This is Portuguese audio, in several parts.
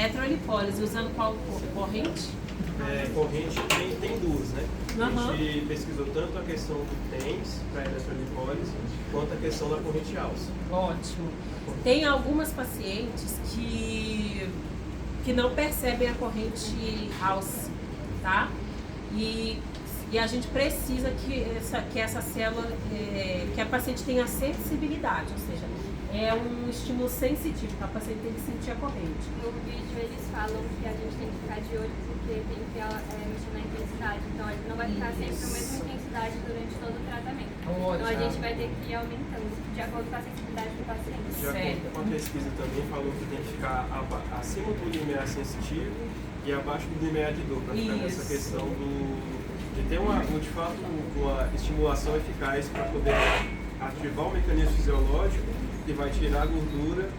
eletrolipólise, usando qual corrente? Corrente tem duas, né? Uhum. A gente pesquisou tanto a questão do TENS para eletrolipólise, quanto a questão da corrente alça. Ótimo. Tem algumas pacientes que não percebem a corrente alça, tá? E a gente precisa que essa célula, que a paciente tenha sensibilidade, ou seja, é um estímulo sensitivo, tá? A paciente tem que sentir a corrente. No vídeo eles falam que a gente tem que ficar de olho porque tem que mexer na intensidade, então ele não vai ficar sempre a mesma intensidade durante todo o tratamento. Então a gente vai ter que ir aumentando de acordo com a sensibilidade do paciente. De acordo com a pesquisa também falou que tem que ficar acima do limiar sensitivo e abaixo do limiar de dor, para ficar nessa questão de ter de fato uma estimulação eficaz para poder ativar o mecanismo fisiológico que vai tirar a gordura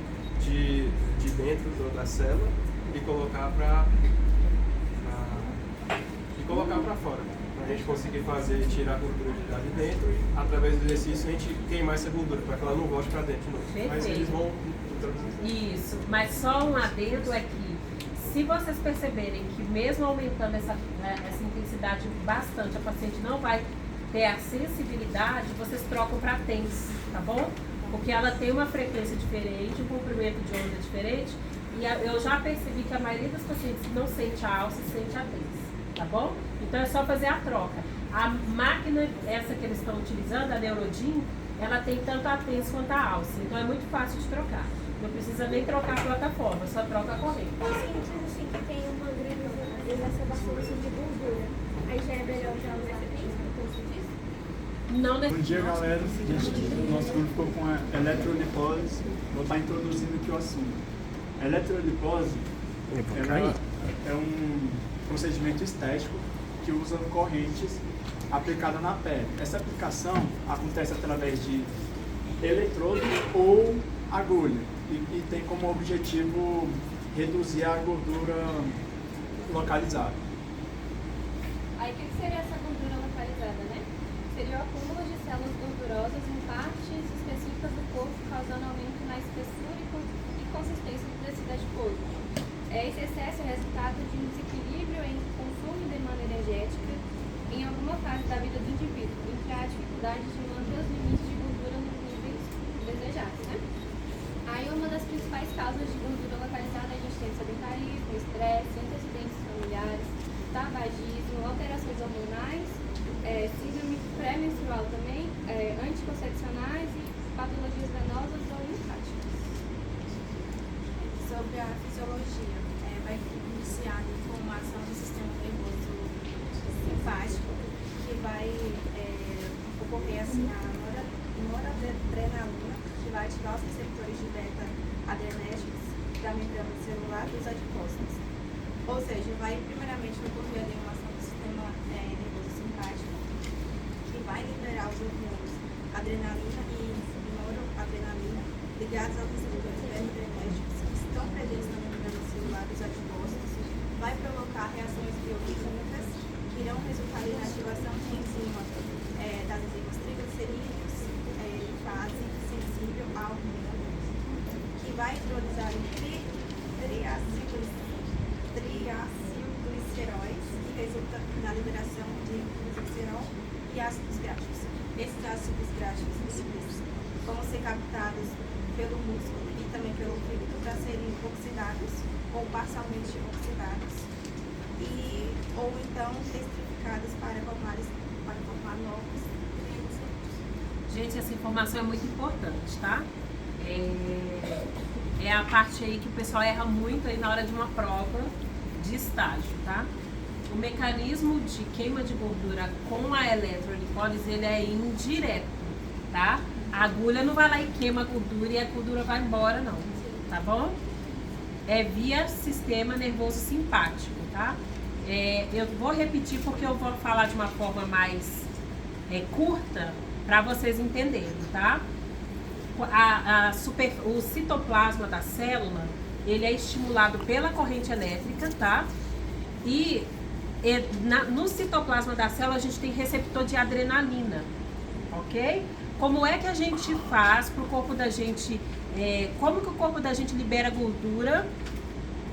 de dentro da célula e colocar para fora. Para a gente conseguir tirar a gordura de dentro e através do exercício a gente queimar essa gordura para que ela não volte para dentro de novo. Perfeito. Mas eles vão Isso, mas só um adendo é que se vocês perceberem que mesmo aumentando essa intensidade bastante, a paciente não vai ter a sensibilidade, vocês trocam para TENS, tá bom? Porque ela tem uma frequência diferente, um comprimento de onda diferente, e eu já percebi que a maioria das pacientes não sente a alça, sente a TENS, tá bom? Então é só fazer a troca. A máquina, essa que eles estão utilizando, a Neurodin, ela tem tanto a TENS quanto a alça, então é muito fácil de trocar. Não precisa nem trocar a plataforma, só troca a corrente. Pacientes assim que tem uma grande exacerbação de gordura, aí já é melhor já usar a TENS por conta disso? Não Bom dia, galera. O nosso grupo ficou com a eletrolipólise. Vou estar introduzindo aqui o assunto. A eletrolipólise é um procedimento estético que usa correntes aplicadas na pele. Essa aplicação acontece através de eletrodo ou agulha e tem como objetivo reduzir a gordura localizada. Aí o que seria essa gordura localizada, né? Seria o acúmulo de células gordurosas em partes específicas do corpo, causando aumento na espessura e consistência do tecido adiposo. Esse excesso é resultado de um desequilíbrio entre consumo e demanda energética em alguma fase da vida do indivíduo, entre a dificuldade de manter os limites de gordura nos níveis desejados, né? Aí uma das principais causas de gordura localizada a gente tem sedentarismo, estresse, antecedentes familiares, tabagismo, alterações hormonais, síndrome pré-menstrual também, anticoncepcionais e patologias venosas ou linfáticas. Sobre a fisiologia, vai iniciar com uma ação do sistema nervoso simpático, que vai ocorrer assim, a noradrenalina, que vai ativar os receptores de beta-adrenérgicos da membrana celular dos adipócitos. Ou seja, vai primeiramente ocorrer ali uma ação do sistema nervoso simpático, que vai liberar os hormônios adrenalina e noradrenalina ligados aos receptores beta-adrenérgicos que estão presentes na membrana celular dos adipócitos, vai provocar reações bioquímicas que irão resultar na ativação de enzima, das enzimas triglicerídeos, fase sensível ao hormônio, que vai hidrolisar em triacilgliceróis, que resulta na liberação de glicerol e ácidos gráficos. Esses ácidos gráficos vão ser captados pelo músculo e também pelo fígado para serem oxidados ou parcialmente oxidados ou então estrificados para formar novos triângulos. Gente, essa informação é muito importante, tá? É a parte aí que o pessoal erra muito aí na hora de uma prova de estágio, tá? O mecanismo de queima de gordura com a eletrolipólise, ele é indireto, tá? A agulha não vai lá e queima a gordura e a gordura vai embora, não, tá bom? É via sistema nervoso simpático, tá? Eu vou repetir porque eu vou falar de uma forma mais curta para vocês entenderem, tá? O citoplasma da célula, ele é estimulado pela corrente elétrica, tá? E no citoplasma da célula a gente tem receptor de adrenalina, ok? Como é que a gente faz para o corpo da gente, como que o corpo da gente libera gordura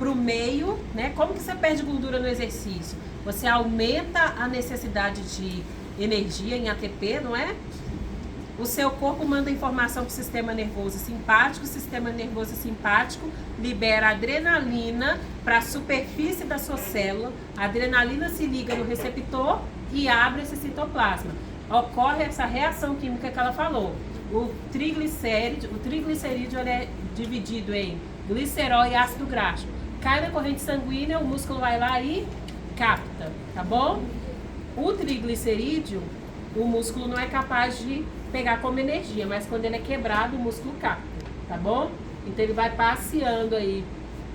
pro meio, né? Como que você perde gordura no exercício? Você aumenta a necessidade de energia em ATP, não é? O seu corpo manda informação para o sistema nervoso simpático, o sistema nervoso simpático libera adrenalina para a superfície da sua célula, a adrenalina se liga no receptor e abre esse citoplasma. Ocorre essa reação química que ela falou. O triglicerídeo ele é dividido em glicerol e ácido graxo. Cai na corrente sanguínea, o músculo vai lá e capta, tá bom? O triglicerídeo, o músculo não é capaz de pegar como energia, mas quando ele é quebrado, o músculo capta, tá bom? Então ele vai passeando aí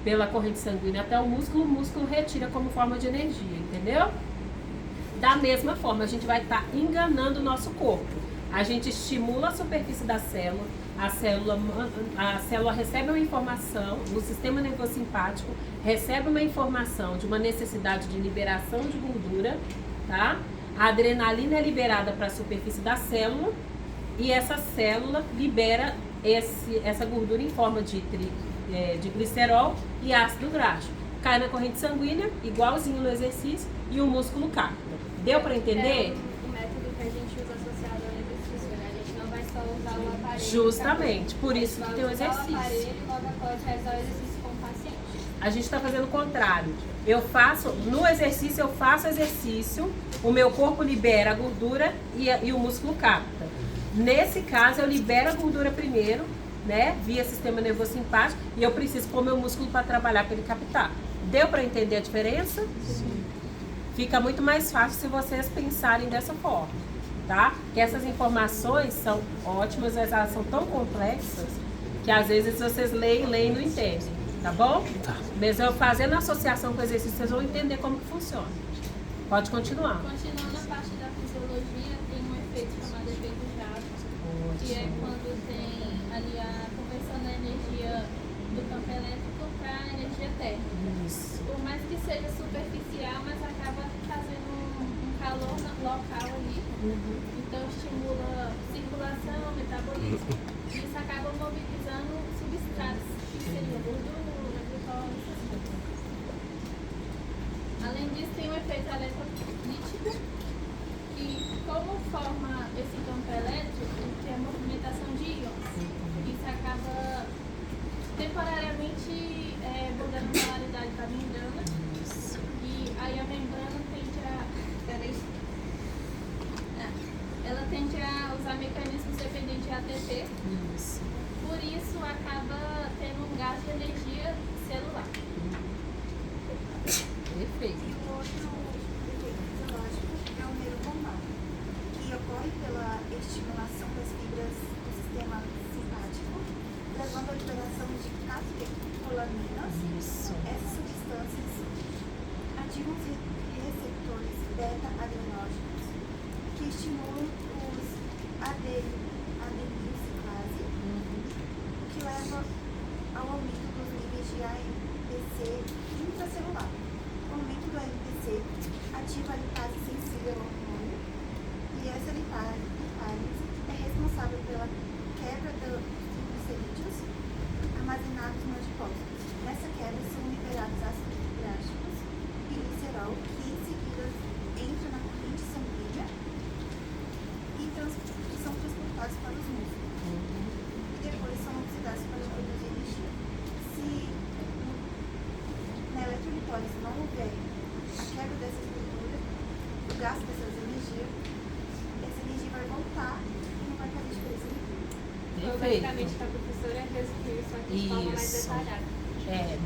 pela corrente sanguínea até o músculo retira como forma de energia, entendeu? Da mesma forma, a gente vai estar enganando o nosso corpo. A gente estimula a superfície da célula, a célula recebe uma informação, o sistema nervoso simpático recebe uma informação de uma necessidade de liberação de gordura, tá? A adrenalina é liberada para a superfície da célula e essa célula libera essa gordura em forma de glicerol e ácido graxo. Cai na corrente sanguínea, igualzinho no exercício, e o músculo capta. Deu para entender? É um método que a gente usa associado ao exercício, né? A gente não vai só usar o aparelho. Justamente, por isso que tem o Usar o exercício. aparelho e logo após realizar o exercício com o paciente. A gente está fazendo o contrário. No exercício, eu faço exercício, o meu corpo libera a gordura e o músculo capta. Nesse caso, eu libero a gordura primeiro, né, via sistema nervoso simpático, e eu preciso pôr meu músculo para trabalhar para ele captar. Deu para entender a diferença? Sim. Fica muito mais fácil se vocês pensarem dessa forma, tá? Que essas informações são ótimas, mas elas são tão complexas que às vezes vocês leem e não entendem, tá bom? Tá. Mas eu fazendo a associação com o exercício, vocês vão entender como que funciona. Pode continuar. Continuando a parte da fisiologia, tem um efeito chamado efeito Jato, que é quando tem ali a conversão da energia do campo elétrico para a energia térmica. Isso. Por mais que seja superficial, mas acaba fazendo um calor local ali. Então estimula circulação, metabolismo. E isso acaba mobilizando substratos, que seria gordura, glicose, essas coisas. Além disso, tem um efeito eletrolítico, que como forma esse campo elétrico, tem a movimentação de íons. Isso acaba temporariamente mudando a polaridade da membrana. E aí a membrana tende ela tende a usar mecanismos dependentes de ATP. Isso. Por isso acaba tendo um gasto de energia celular. Perfeito. E o outro efeito fisiológico é o neurohormônio, que ocorre pela estimulação das fibras do sistema simpático, levando à liberação de catecolaminas. Isso. Essas substâncias ativam os receptores beta-adrenógenos, que estimulam os adenosiclase, que leva ao aumento dos níveis de AMPC intracelular. O aumento do AMPC ativa a lipase sensível ao hormônio, e essa lipase é responsável pela quebra dos triglicerídeos armazenados no adipócitos. Nessa quebra são liberados ácidos gráficos e glicerol, que em seguida entram na corrente sanguínea e são transportados para os músculos. E depois são oxidados para produzir energia. Se na eletrolipólise não houver a quebra dessas gorduras, o gasto dessas energias, essa energia vai voltar e não vai fazer diferença nenhuma. Então, basicamente, a professora resumiu isso aqui de forma mais Isso. detalhada.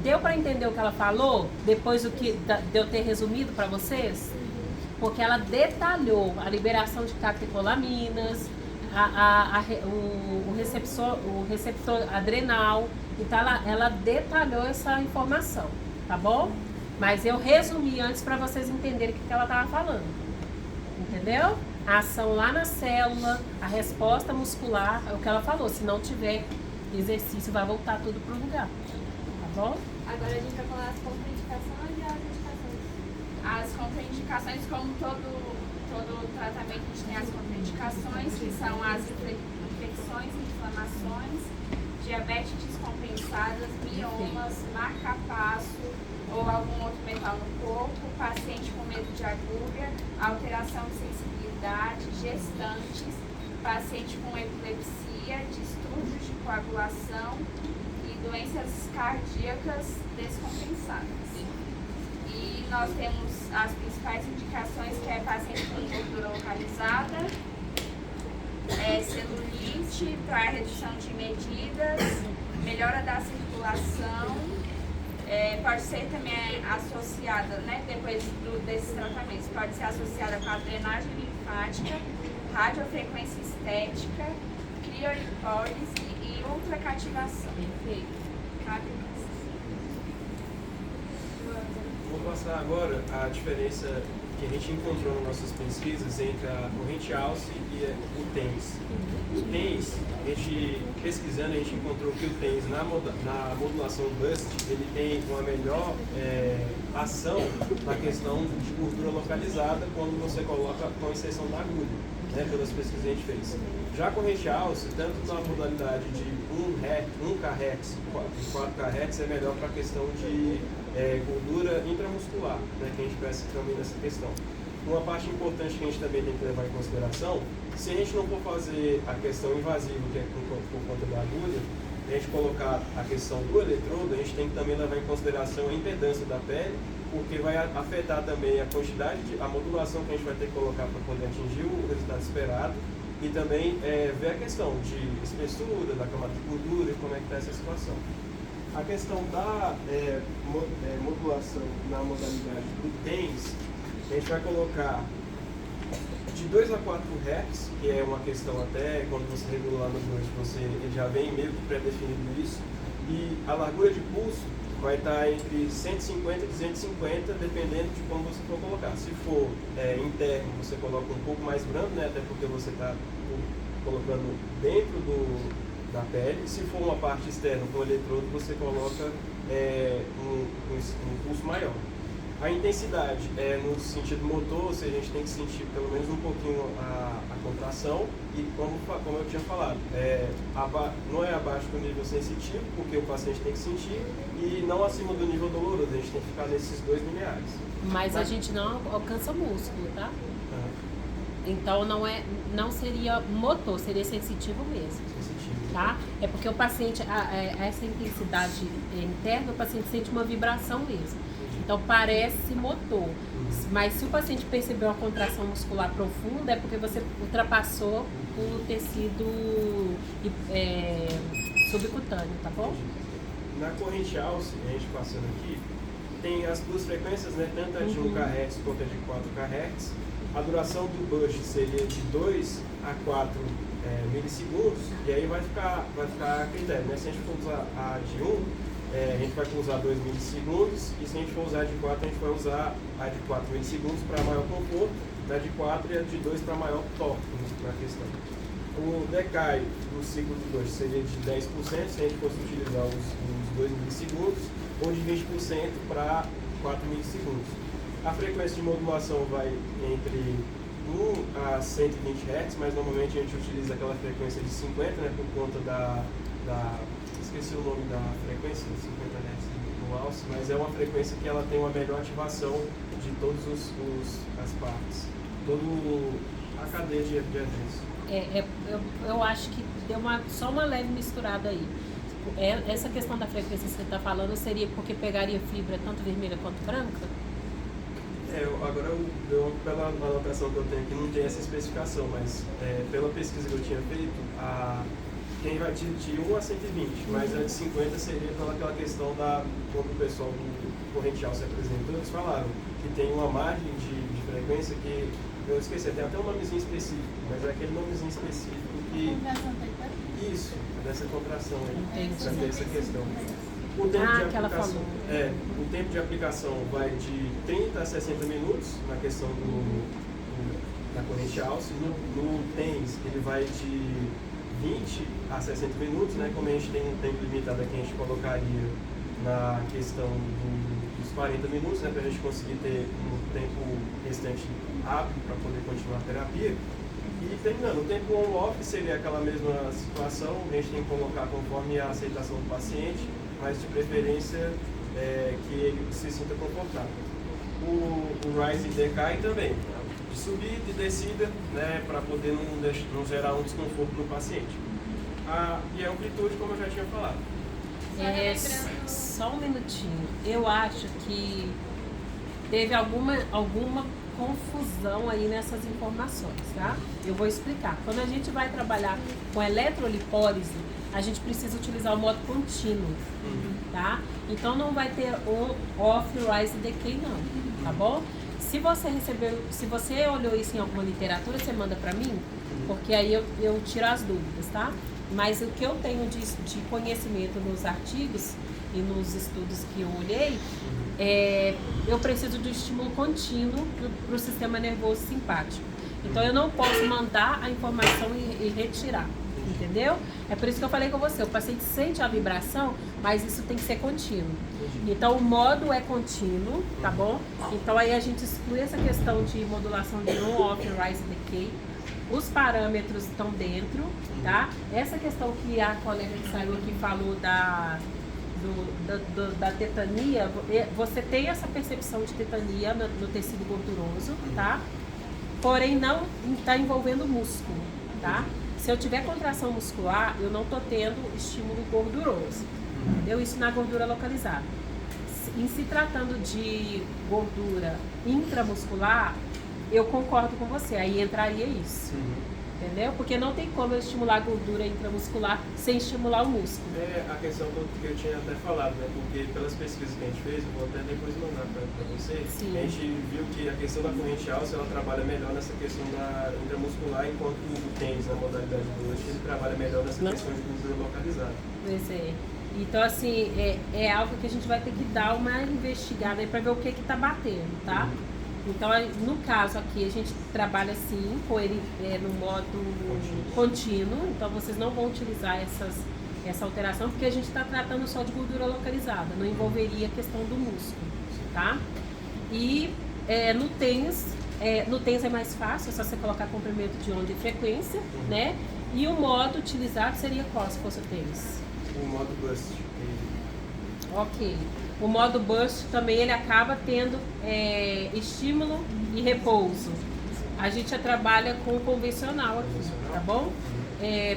Deu para entender o que ela falou depois de eu ter resumido para vocês? Porque ela detalhou a liberação de catecolaminas, o receptor adrenal. Então ela detalhou essa informação, tá bom? Mas eu resumi antes para vocês entenderem o que ela estava falando. Entendeu? A ação lá na célula, a resposta muscular, é o que ela falou. Se não tiver exercício, vai voltar tudo para o lugar. Tá bom? Agora a gente vai falar as contraindicações e as indicações. As contraindicações, como todo tratamento, a gente tem as contraindicações, que são as infecções, inflamações, diabetes descompensadas, miomas, marca-passo, de agulha, alteração de sensibilidade, gestantes, paciente com epilepsia, distúrbios de coagulação e doenças cardíacas descompensadas. E nós temos as principais indicações, que é paciente com gordura localizada, celulite para redução de medidas, melhora da circulação, pode ser também associada, né, depois desses tratamentos, pode ser associada com a drenagem linfática, radiofrequência estética, criolipólise e ultracativação. Vou passar agora a diferença que a gente encontrou nas nossas pesquisas entre a corrente Alce e o TENS. O TENS, a gente pesquisando, a gente encontrou que o TENS na modulação BUST, ele tem uma melhor ação na questão de gordura localizada quando você coloca com a inserção da agulha, né, pelas pesquisas que a gente fez. Já a corrente Alce, tanto na modalidade de 1 kHz e 4 kHz, é melhor para a questão de gordura intramuscular, né, que a gente pensa também nessa questão. Uma parte importante que a gente também tem que levar em consideração, se a gente não for fazer a questão invasiva, que é por conta da agulha, a gente colocar a questão do eletrodo, a gente tem que também levar em consideração a impedância da pele, porque vai afetar também a quantidade, a modulação que a gente vai ter que colocar para poder atingir o resultado esperado, e também ver a questão de espessura, da camada de gordura e como é que está essa situação. A questão da modulação na modalidade do TENS, a gente vai colocar de 2 a 4 Hz, que é uma questão até quando você regula lá no Bush, ele já vem meio que pré-definido isso, e a largura de pulso vai estar entre 150 e 250, dependendo de como você for colocar. Se for interno, você coloca um pouco mais brando, né, até porque você está colocando dentro da pele. Se for uma parte externa com eletrodo, você coloca um pulso maior. A intensidade no sentido motor, ou seja, a gente tem que sentir pelo menos um pouquinho a contração, e como eu tinha falado, não é abaixo do nível sensitivo, porque o paciente tem que sentir, e não acima do nível doloroso, a gente tem que ficar nesses 2 lineares. Mas a gente não alcança músculo, tá? Então não seria motor, seria sensitivo mesmo. Sensitivo. Tá? É porque o paciente, essa intensidade interna, o paciente sente uma vibração mesmo. Então parece motor. Mas se o paciente percebeu uma contração muscular profunda, é porque você ultrapassou o tecido subcutâneo, tá bom? Na corrente Alce, a gente passando aqui, tem as duas frequências, né, tanto a de 1 kHz quanto a de 4 kHz. A duração do Bush seria de 2 a 4 milissegundos, e aí vai ficar a critério, né? Se a gente for usar a de 1, a gente vai usar 2 milissegundos, e se a gente for usar a de 4, a gente vai usar a de 4 milissegundos para maior conforto, a de 4 e a de 2 para maior torque na questão. O decay do ciclo do Bush seria de 10% se a gente fosse utilizar os 2 milissegundos, ou de 20% para 4 milissegundos. A frequência de modulação vai entre 1 a 120 Hz, mas normalmente a gente utiliza aquela frequência de 50, né, por conta esqueci o nome da frequência, 50 Hz no Alce, mas é uma frequência que ela tem uma melhor ativação de todas as partes, toda a cadeia de eventos. Eu acho que deu só uma leve misturada aí. Essa questão da frequência que você está falando seria porque pegaria fibra tanto vermelha quanto branca? Agora, pela anotação que eu tenho aqui, não tem essa especificação, mas pela pesquisa que eu tinha feito, quem vai de 1 a 120, mas a de 50 seria pelaquela questão quando o pessoal do corrente Alce se apresentou, eles falaram que tem uma margem de frequência que, eu esqueci, tem até um nomezinho específico, mas é aquele nomezinho específico que... Isso, dessa contração aí, para ter essa questão. O tempo de aplicação, o tempo de aplicação vai de 30 a 60 minutos na questão da corrente Alce. No TENS, ele vai de 20 a 60 minutos, né? Como a gente tem um tempo limitado aqui, a gente colocaria na questão dos 40 minutos, né? Para a gente conseguir ter um tempo restante apto para poder continuar a terapia. E terminando, o tempo on-off seria aquela mesma situação, a gente tem que colocar conforme a aceitação do paciente, mas de preferência que ele se sinta confortável. o rise e decai também, de subida e descida, né, para poder não gerar um desconforto no paciente. E a amplitude, como eu já tinha falado. Só um minutinho. Eu acho que teve alguma confusão aí nessas informações, tá? Eu vou explicar. Quando a gente vai trabalhar com eletrolipólise, a gente precisa utilizar o modo contínuo, tá? Então não vai ter um off, rise e decay não, tá bom? Se você olhou isso em alguma literatura, você manda pra mim, porque aí eu tiro as dúvidas, tá? Mas o que eu tenho de conhecimento nos artigos e nos estudos que eu olhei, eu preciso de estímulo contínuo para o sistema nervoso simpático. Então eu não posso mandar a informação e retirar, entendeu? É por isso que eu falei com você, o paciente sente a vibração, mas isso tem que ser contínuo. Então o modo é contínuo, tá bom? Então aí a gente exclui essa questão de modulação de on, off, rise e decay. Os parâmetros estão dentro, tá? Essa questão que a colega que saiu aqui falou da tetania, você tem essa percepção de tetania no tecido gorduroso, tá? Porém não está envolvendo músculo, tá? Se eu tiver contração muscular, eu não estou tendo estímulo gorduroso, entendeu? Isso na gordura localizada. Em se tratando de gordura intramuscular, eu concordo com você, aí entraria isso. Entendeu? Porque não tem como eu estimular a gordura intramuscular sem estimular o músculo. É a questão que eu tinha até falado, né? Porque pelas pesquisas que a gente fez, eu vou até depois mandar para você, Sim. a gente viu que a questão da corrente alta, ela trabalha melhor nessa questão da intramuscular, enquanto o tênis, na modalidade burst, ele trabalha melhor nessa questão de gordura localizada. Pois é. Então, assim, é algo que a gente vai ter que dar uma investigada aí para ver o que está batendo, tá? Então, no caso aqui, a gente trabalha assim, com ele no modo contínuo. Então, vocês não vão utilizar essa alteração, porque a gente está tratando só de gordura localizada, não envolveria a questão do músculo, tá? E no tênis é mais fácil, é só você colocar comprimento de onda e frequência, né? E o modo utilizado seria qual, se fosse o tênis? O modo burst. Ok. O modo burst também ele acaba tendo estímulo e repouso. A gente já trabalha com o convencional aqui, tá bom?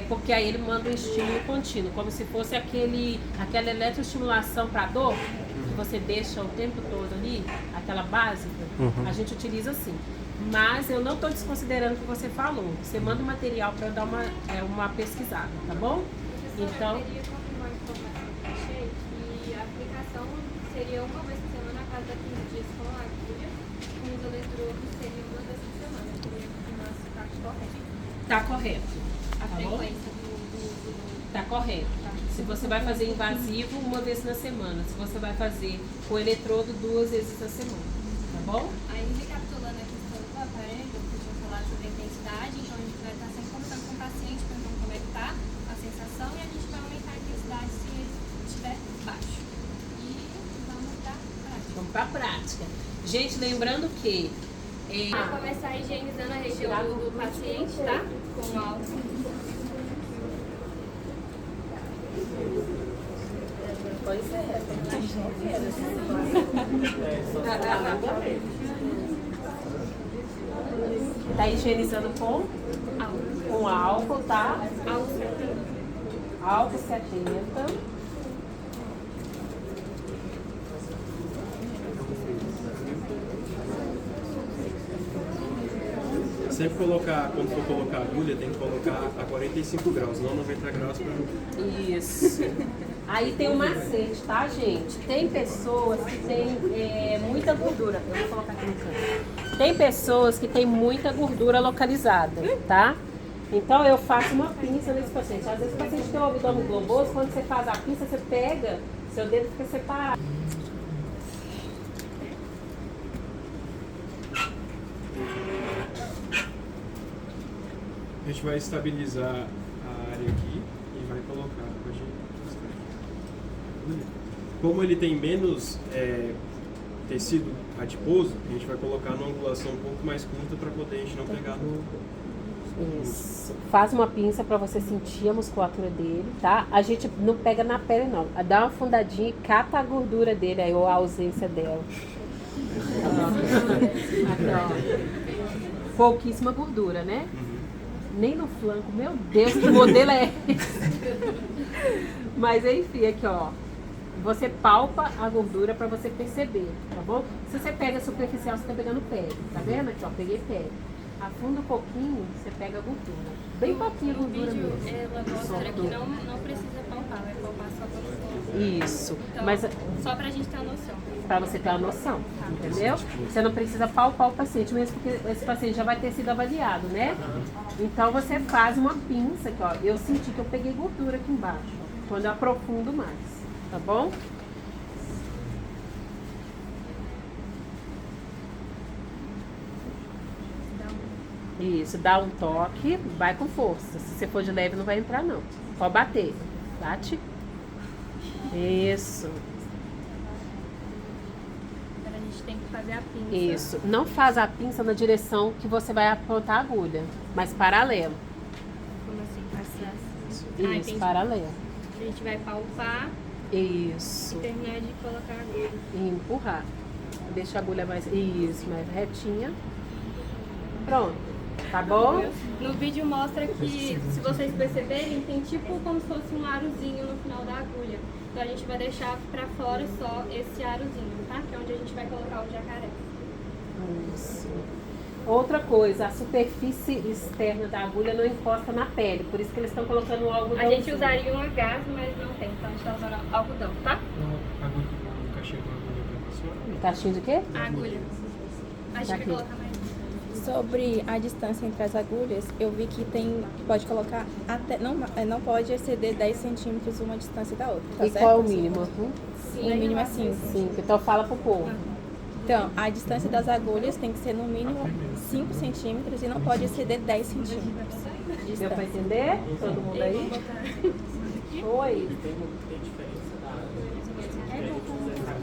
Porque aí ele manda um estímulo contínuo, como se fosse aquela eletroestimulação para dor, que você deixa o tempo todo ali, aquela básica, a gente utiliza assim. Mas eu não estou desconsiderando o que você falou. Você manda o material para eu dar uma pesquisada, tá bom? Então, Eu queria confirmar a informação que eu achei, que a aplicação seria uma vez por semana a cada 15 dias com a agulha, com os eletrodos seria uma vez por semana. Eu queria confirmar se está correto. tá correto. A Tá bom? frequência do... Tá correto. Se você vai fazer invasivo, uma vez na semana. Se você vai fazer com eletrodo, 2 vezes na semana. Tá bom? Aí, recapitulando a questão do aparelho, que eu tinha falado sobre a intensidade, então a gente vai estar sempre conversando com o paciente, perguntando como é que tá a sensação, e a gente vai aumentar a intensidade se ele estiver baixo. E vamos pra prática. Vamos pra prática. Gente, lembrando que... Vai começar higienizando a região do paciente, tá? Com álcool. Pois é. Tá higienizando com álcool, tá? Álcool 70. Sempre colocar, quando for colocar a agulha, tem que colocar a 45 graus, não 90 graus para... Isso. Aí tem um macete, tá, gente? Tem pessoas que têm muita gordura. Eu vou colocar aqui no canto. Tem pessoas que têm muita gordura localizada, tá? Então eu faço uma pinça nesse paciente. Às vezes o paciente tem o abdômen globoso, quando você faz a pinça, você pega, seu dedo fica separado. A gente vai estabilizar a área aqui e vai colocar. Como ele tem menos tecido adiposo, a gente vai colocar numa angulação um pouco mais curta para poder a gente não pegar no... Isso. Faz uma pinça para você sentir a musculatura dele, tá? A gente não pega na pele, não. Dá uma fundadinha e cata a gordura dele aí, ou a ausência dela. Aqui, ó. Pouquíssima gordura, né? Nem no flanco. Meu Deus, que modelo é esse? Mas enfim, aqui, ó. Você palpa a gordura para você perceber, tá bom? Se você pega superficial, você tá pegando pele. Tá vendo aqui, ó? Peguei pele. Afunda um pouquinho, você pega a gordura. Bem pouquinho a gordura vídeo, mesmo. ela mostra que não precisa palpar, vai palpar só quando for. Isso. Então, Mas só pra gente ter uma noção. para você ter uma noção, entendeu? Você não precisa palpar o paciente, mesmo porque esse paciente já vai ter sido avaliado, né? Então você faz uma pinça aqui, ó. Eu senti que eu peguei gordura aqui embaixo, ó, quando eu aprofundo mais, tá bom? Isso, dá um toque, vai com força. Se você for de leve, não vai entrar, não. Pode bater. Bate. Isso. Agora a gente tem que fazer a pinça. Isso. Não faz a pinça na direção que você vai apontar a agulha, mas paralelo. Como assim? Isso, entendi. paralelo. A gente vai palpar Isso. e terminar de colocar a agulha. E empurrar. Deixa a agulha mais. Isso, mais retinha. Pronto. Tá bom? No vídeo mostra que, se vocês perceberem, tem tipo como se fosse um arozinho no final da agulha. Então a gente vai deixar pra fora só esse arozinho, tá? Que é onde a gente vai colocar o jacaré. Isso. Outra coisa, a superfície externa da agulha não encosta na pele, por isso que eles estão colocando o algodão. A gente usaria um agaso, mas não tem, então a gente tá usando algodão, tá? O cachê com a agulha pra pessoa. Caixinha de quê? A agulha. A gente vai Aqui. colocar mais. Sobre a distância entre as agulhas, eu vi que pode colocar até, não pode exceder 10 centímetros uma distância da outra, tá E certo? qual é o mínimo? O mínimo é 5. 5. Então fala pro povo. Então, a distância das agulhas tem que ser no mínimo 5 centímetros e não pode exceder 10 centímetros. de Deu pra distância. entender? Todo mundo aí? Oi.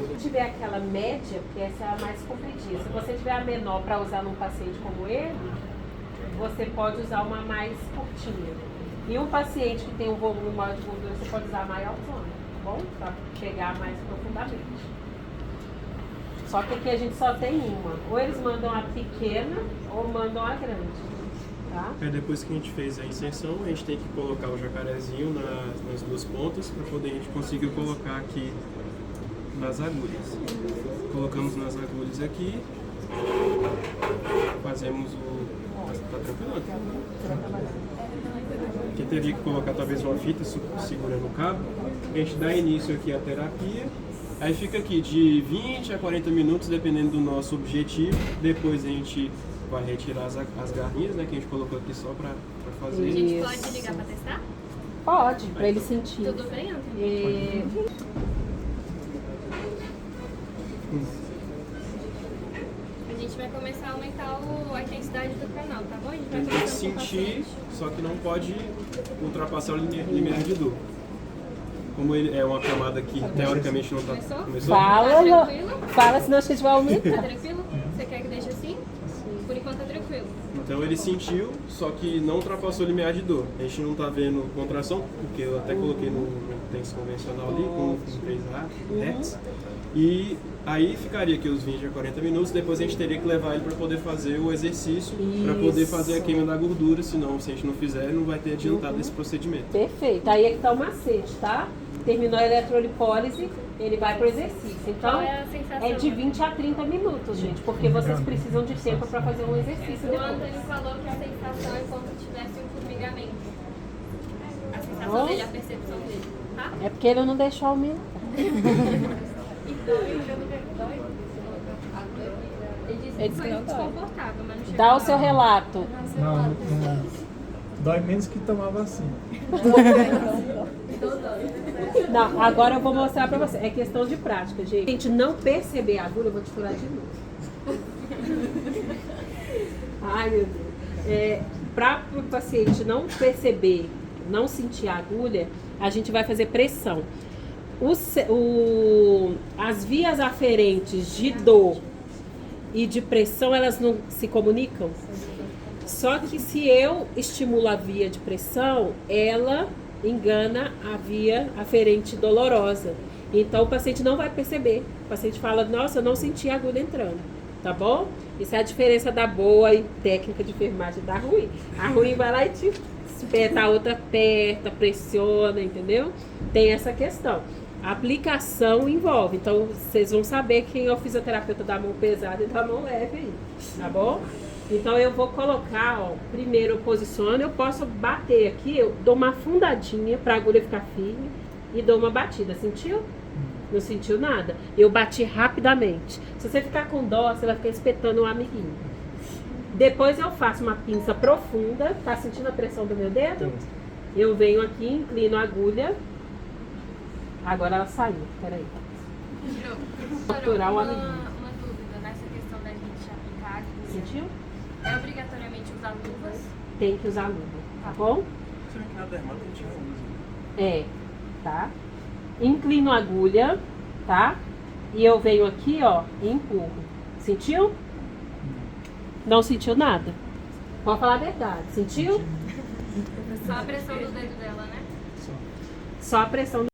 Se tiver aquela média, porque essa é a mais compridinha. Se você tiver a menor para usar num paciente como ele, você pode usar uma mais curtinha. E um paciente que tem um volume maior de gordura, você pode usar a maior zona, tá bom? Para pegar mais profundamente. Só que aqui a gente só tem uma. Ou eles mandam a pequena ou mandam a grande. Tá? Depois que a gente fez a inserção, a gente tem que colocar o jacarezinho nas duas pontas para poder a gente conseguir colocar aqui nas agulhas. Colocamos nas agulhas aqui, fazemos o... Tá tranquilo? Aqui teria que colocar talvez uma fita segurando o cabo. A gente dá início aqui à terapia. Aí fica aqui de 20 a 40 minutos, dependendo do nosso objetivo. Depois a gente vai retirar as garrinhas, né, que a gente colocou aqui só para fazer. A gente Isso. pode ligar pra testar? Pode, para ele sentir. Tudo bem, Antônio? E... A gente vai começar a aumentar a intensidade do canal, tá bom? A gente vai Tem que começar com o sentir, paciente. só que não pode ultrapassar o limiar de dor. Como ele é uma camada que teoricamente não está... Começou? Fala, Tá tranquilo? fala, senão a gente vai aumentar. Tá tranquilo? Você quer que deixe assim? Por enquanto tá tranquilo. Então ele sentiu, só que não ultrapassou o limiar de dor. A gente não está vendo contração, porque eu até coloquei no tenso convencional ali, com 3 Hz. E aí ficaria aqui os 20 a 40 minutos, depois a gente teria que levar ele para poder fazer o exercício, para poder fazer a queima da gordura, senão se a gente não fizer, não vai ter adiantado esse procedimento. Perfeito. Aí é que tá o macete, tá? Terminou a eletrolipólise, ele vai pro exercício. Então, Qual é a sensação? é de 20 a 30 minutos, gente, porque vocês precisam de tempo para fazer um exercício O depois. Antônio falou que a sensação é como se tivesse um formigamento. A sensação dele, a percepção dele, tá? É porque ele não deixou aumentar. E dói? Ele disse Ele que disse foi que não dói. desconfortável, mas não chegou Dá a o seu doer. relato. Não. Dói menos que tomar vacina. Não, agora eu vou mostrar pra você. É questão de prática, gente. A gente não perceber a agulha, eu vou te furar de novo. Ai, meu Deus. Para o paciente não perceber, não sentir a agulha, a gente vai fazer pressão. As vias aferentes de dor e de pressão, elas não se comunicam? Só que se eu estimulo a via de pressão, ela engana a via aferente dolorosa. Então o paciente não vai perceber. O paciente fala, nossa, eu não senti a agulha entrando. Tá bom? Isso é a diferença da boa e técnica de enfermagem da ruim. A ruim vai lá e te espeta, a outra aperta, pressiona, entendeu? Tem essa questão. A aplicação envolve. Então vocês vão saber quem é o fisioterapeuta da mão pesada e da mão leve aí. Tá bom? Então eu vou colocar, ó, primeiro eu posiciono, eu posso bater aqui, eu dou uma fundadinha pra agulha ficar firme e dou uma batida. Sentiu? Não sentiu nada? Eu bati rapidamente. Se você ficar com dó, você vai ficar espetando um amiguinho. Depois eu faço uma pinça profunda. Tá sentindo a pressão do meu dedo? Eu venho aqui, inclino a agulha. Agora ela saiu. Peraí. Capturar o amiguinho. Uma dúvida nessa questão da gente aplicar a agulha. Sentiu? É obrigatoriamente usar luvas? Tem que usar luva, tá bom? Você vê que na dermata a gente usa. É, tá? Inclino a agulha, tá? E eu venho aqui, ó, e empurro. Sentiu? Não sentiu nada? Pode falar a verdade. Sentiu? Só a pressão do dedo dela, né? Só a pressão